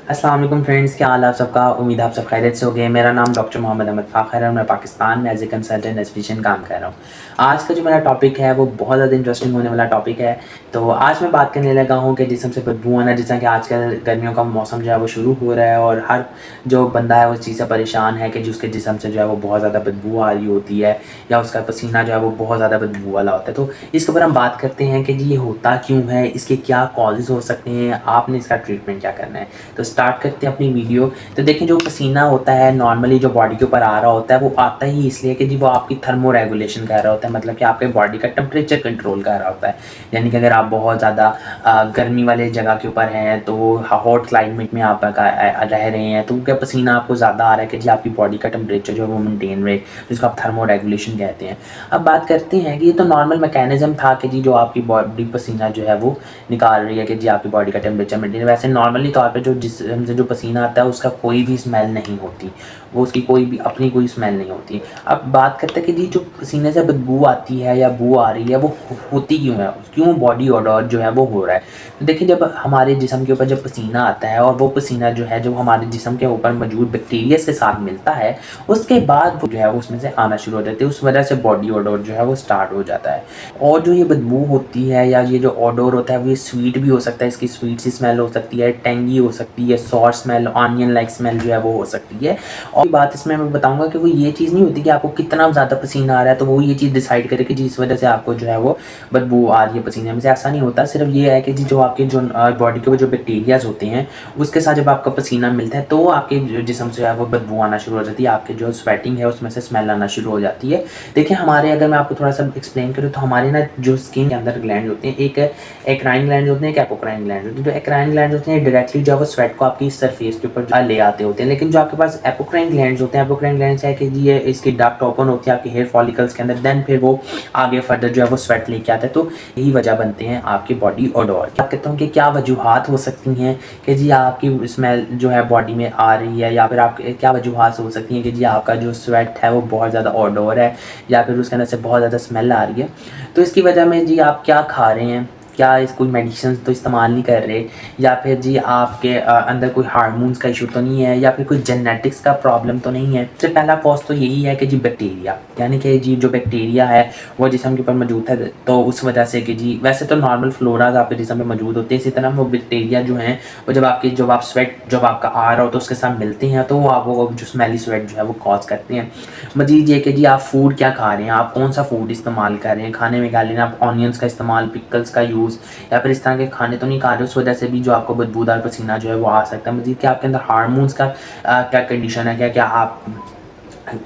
अस्सलाम वालेकुम फ्रेंड्स, क्या हाल है आप सबका। उम्मीद है आप सब खैरियत से हो गए। मेरा नाम डॉक्टर मोहम्मद अहमद फ़ाखर है और मैं पाकिस्तान में एज ए कंसल्टेंट एस्थेटिशियन काम कर रहा हूँ। आज का जो मेरा टॉपिक है वो बहुत ज़्यादा इंटरेस्टिंग होने वाला टॉपिक है। तो आज मैं बात करने लगा हूँ कि जिस्म से बदबू आना, जैसा कि आजकल गर्मियों का मौसम जो है वो शुरू हो रहा है और हर जो बंदा है वो इस चीज़ से परेशान है कि जो उसके जिस्म से जो है वो बहुत ज़्यादा बदबू आ रही होती है या उसका पसीना जो है वो बहुत ज़्यादा बदबू वाला होता है। तो इसके ऊपर हम बात करते हैं कि जी ये होता क्यों है, इसके क्या कॉजेज़ हो सकते हैं, आपने इसका ट्रीटमेंट क्या करना है। तो स्टार्ट करते हैं अपनी वीडियो। तो देखिए, जो पसीना होता है नॉर्मली जो बॉडी के ऊपर आ रहा होता है वो आता ही इसलिए कि जी वो आपकी थर्मो रेगुलेशन कर रहा होता है, मतलब कि आपके बॉडी का टेम्परेचर कंट्रोल कर रहा होता है। यानी कि अगर आप बहुत ज़्यादा गर्मी वाले जगह के ऊपर हैं, तो हॉट क्लाइमेट में आप रह रहे हैं, तो क्या पसीना आपको ज़्यादा आ रहा है कि जी आपकी बॉडी का टेम्परेचर जो है वो मेंटेन रहे, जिसको आप थर्मो रेगुलेशन कहते हैं। अब बात करते हैं कि ये तो नॉर्मल मैकेनिज्म था कि जी जो आपकी बॉडी पसीना जो है वो निकाल रही है कि जी आपकी बॉडी का टेम्परेचर मेंटेन। वैसे नॉर्मली तौर पे जो जिस्म से जो पसीना आता है उसका कोई भी स्मेल नहीं होती, वो उसकी कोई भी अपनी कोई स्मेल नहीं होती। अब बात करते हैं कि जी जो पसीने से बदबू आती है या बू आ रही है वो होती क्यों है, क्यों बॉडी ओडोर जो है वो हो रहा है। तो देखिए, जब हमारे जिस्म के ऊपर जब पसीना आता है और वो पसीना जो है जो हमारे जिस्म के ऊपर मौजूद बैक्टीरिया के साथ मिलता है, उसके बाद वो जो है उसमें से आना शुरू हो जाती है, उस वजह से बॉडी ओडोर जो है वो स्टार्ट हो जाता है। और जो ये बदबू होती है या ये जो ओडोर होता है वो ये स्वीट भी हो सकता है, इसकी स्वीट सी स्मेल हो सकती है, टेंगी हो सकती है, sour smell, onion like smell जो है वो हो सकती है। और बात इसमें मैं बताऊंगा कि वो ये चीज़ नहीं होती कि आपको कितना ज़्यादा पसीना आ रहा है तो वो ये चीज़ डिसाइड करे कि जिस वजह से आपको जो है वो बदबू आ रही है पसीने में से। ऐसा नहीं होता, सिर्फ ये है कि जी जो आपके जो बॉडी के जो बैक्टीरियाज होते हैं उसके साथ जब आपका पसीना मिलता है तो आपके जिस्म से जो है वो बदबू आना शुरू हो जाती है, आपके जो स्वेटिंग है उसमें से स्मेल आना शुरू हो जाती है। देखिए, हमारे अगर मैं आपको थोड़ा सा एक्सप्लेन करूँ तो हमारे ना जो स्किन के अंदर ग्लैंड होते हैं, एक एक्राइन ग्लैंड होते हैं, एक एपोक्राइन ग्लैंड होते हैं। जो एक्राइन ग्लैंड होते हैं डायरेक्टली जो है वो स्वेट को आपकी सरफेस के ऊपर ले आते होते हैं, लेकिन जो आपके पास एपोक्राइन ग्लैंड्स होते हैं, एपोक्राइन ग्लैंड्स है कि जी ये इसकी डक्ट ओपन होती है आपके हेयर फॉलिकल्स के अंदर, देन फिर वो आगे फर्दर जो है वो स्वेट लेके आता है। तो यही वजह बनते हैं आपकी बॉडी ओडोर। क्या कहता हूँ कि क्या वजूहात हो सकती हैं कि जी आपकी स्मेल जो है बॉडी में आ रही है, या फिर आप क्या वजूहात हो सकती हैं कि जी आपका जो स्वेट है वो बहुत ज़्यादा ओडोर है या फिर उसके अंदर से बहुत ज़्यादा स्मेल आ रही है। तो इसकी वजह में जी आप क्या खा रहे हैं, क्या इस कोई मेडिसिन तो इस्तेमाल नहीं कर रहे, या फिर जी आपके अंदर कोई हार्मोन्स का इशू तो नहीं है, या फिर कोई जेनेटिक्स का प्रॉब्लम तो नहीं है। सबसे पहला कॉज तो यही है कि जी बैक्टीरिया, यानी कि जी जो बैक्टीरिया है वो जिस्म के ऊपर मौजूद है, तो उस वजह से कि जी वैसे तो नॉर्मल फ्लोराज आपके जिस्म में मौजूद होते हैं, इसी तरह वो बैक्टीरिया जो हैं वो जब आप स्वेट जब आपका आ रहा हो तो उसके साथ मिलते हैं तो वो आपको जो स्मेली स्वेट जो है वो कॉज करते हैं। मजीद ये कि जी आप फूड क्या खा रहे हैं, आप कौन सा फूड इस्तेमाल कर रहे हैं, खाने में क्या लेना, आप ऑनियंस का इस्तेमाल, पिकल्स का यूज़ या फिर इस तरह के खाने तो नहीं खा रहे, उस वजह से भी जो आपको बदबूदार पसीना जो है वो आ सकता है। मजीद कि आपके अंदर हार्मोन्स का क्या कंडीशन है, क्या क्या आप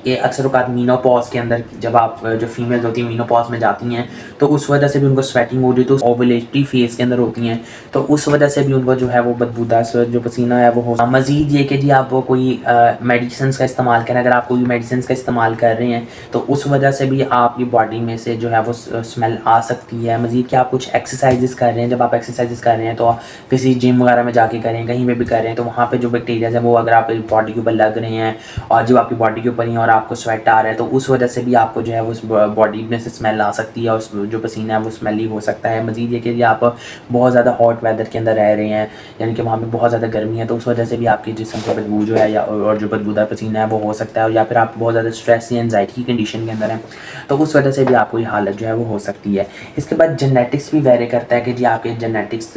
ये अक्सर औक़ात मीनोपॉज़ के अंदर जब आप जो फीमेल्स होती हैं मीनोपॉज़ में जाती हैं तो उस वजह से भी उनको स्वेटिंग हो रही है, तो ओवुलेटरी फेज़ के अंदर होती हैं, तो उस वजह से भी उनको जो है वो बदबूदार जो पसीना है वो हो। मज़ीद ये कि जी आप कोई मेडिसिन्स का इस्तेमाल करें, अगर आप कोई मेडिसिन्स का इस्तेमाल कर रहे हैं तो उस वजह से भी आपकी बॉडी में से जो है वो स्मेल आ सकती है। मज़ीद कि आप कुछ एक्सरसाइजेस कर रहे हैं, जब आप एक्सरसाइजेस कर रहे हैं तो किसी जिम वगैरह में जाके करें, कहीं पे भी कर रहे हैं, तो वहाँ पे जो बैक्टीरियाज हैं वो अगर आपकी बॉडी के ऊपर लग रहे हैं और जब आपकी बॉडी के ऊपर ही और आपको स्वेट आ रहा है तो उस वजह से भी आपको जो है वो बॉडी में से स्मेल आ सकती है और जो पसीना है वो स्मेली हो सकता है। मज़ीद ये कि आप बहुत ज़्यादा हॉट वेदर के अंदर रह रहे हैं, यानी कि वहाँ पे बहुत ज़्यादा गर्मी है, तो उस वजह से भी आपकी जिस्म की बदबू जो है या और जो बदबूदार पसीना है वो हो सकता है। या फिर आप बहुत ज़्यादा स्ट्रेस या एंजाइटी की कंडीशन के अंदर हैं तो उस वजह से भी आपको ये हालत जो है वो हो सकती है। इसके बाद जेनेटिक्स भी वेरी करता है कि जी आपके जेनेटिक्स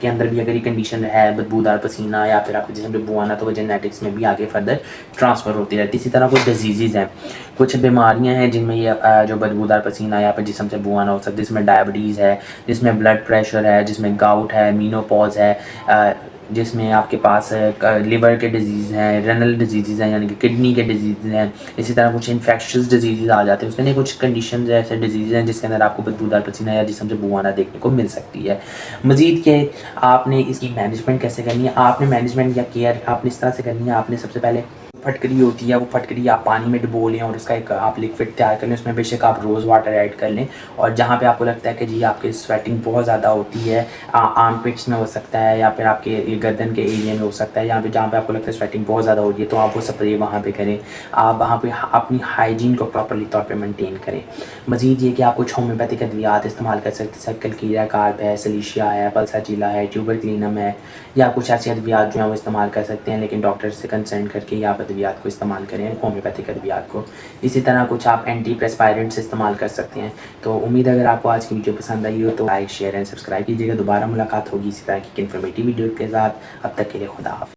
के अंदर भी अगर ये कंडीशन है बदबूदार पसीना या फिर आपके जिस्म पे बू आना, तो वो जेनेटिक्स में भी आगे फर्दर ट्रांसफ़र होती रहती है। इसी तरह कुछ डिजीज़ हैं, कुछ बीमारियां हैं जिनमें ये जो बदबूदार पसीना या फिर जिस्म से बू आना हो सकता है, जिसमें डायबिटीज़ है, जिसमें ब्लड प्रेशर है, जिसमें गाउट है, मीनोपॉज़ है, जिसमें आपके पास लिवर के डिजीज़ हैं, रेनल डिजीज़ हैं यानी कि किडनी के डिजीज़ हैं, इसी तरह कुछ इन्फेक्शियस डिजीज़ आ जाते हैं। उसके लिए कुछ कंडीशन ऐसे डिजीज़ हैं जिसके अंदर आपको बदबूदार पसीना या जिस्म से बू आना देखने को मिल सकती है। मज़ीद के आपने इसकी मैनेजमेंट कैसे करनी है, आपने मैनेजमेंट या केयर आपने इस तरह से करनी है। आपने सबसे पहले फटकरी होती है वो फटकरी आप पानी में डुबो लें और उसका एक आप लिक्विड तैयार कर लें, उसमें बेशक आप रोज़ वाटर ऐड कर लें। और जहाँ पे आपको लगता है कि जी आपकी स्वेटिंग बहुत ज़्यादा होती है, आर्म पिट्स में हो सकता है या फिर आपके ये गर्दन के एरिया में हो सकता है, जहाँ पे आपको लगता है स्वेटिंग बहुत ज़्यादा हो रही है, तो आप वो स्प्रे वहाँ पे करें। आप वहाँ पे अपनी हाइजीन को प्रॉपर्ली तौर पे मेंटेन करें। मज़ीद ये कि आप कुछ होम्योपैथिक अद्वियात इस्तेमाल कर सकते हैं, सर्कल कीड़ा कार्प है, सलीशिया है, पल्साचिला है, ट्यूबर क्लीनम है, या कुछ ऐसे अद्वियात जो हैं वो इस्तेमाल कर सकते हैं, लेकिन डॉक्टर से कंसल्ट करके ही आप अद्वियात को इस्तेमाल करें, होम्योपैथिक अद्वियात को। इसी तरह कुछ आप एंटी प्रेस्पायरेंट्स इस्तेमाल कर सकते हैं। तो उम्मीद है अगर आपको आज की वीडियो पसंद आई हो तो लाइक शेयर एंड सब्सक्राइब कीजिएगा। दोबारा मुलाकात होगी इसी तरह की इन्फॉर्मेटिव वीडियो के साथ। अब तक के लिए खुदा हाफ़िज़।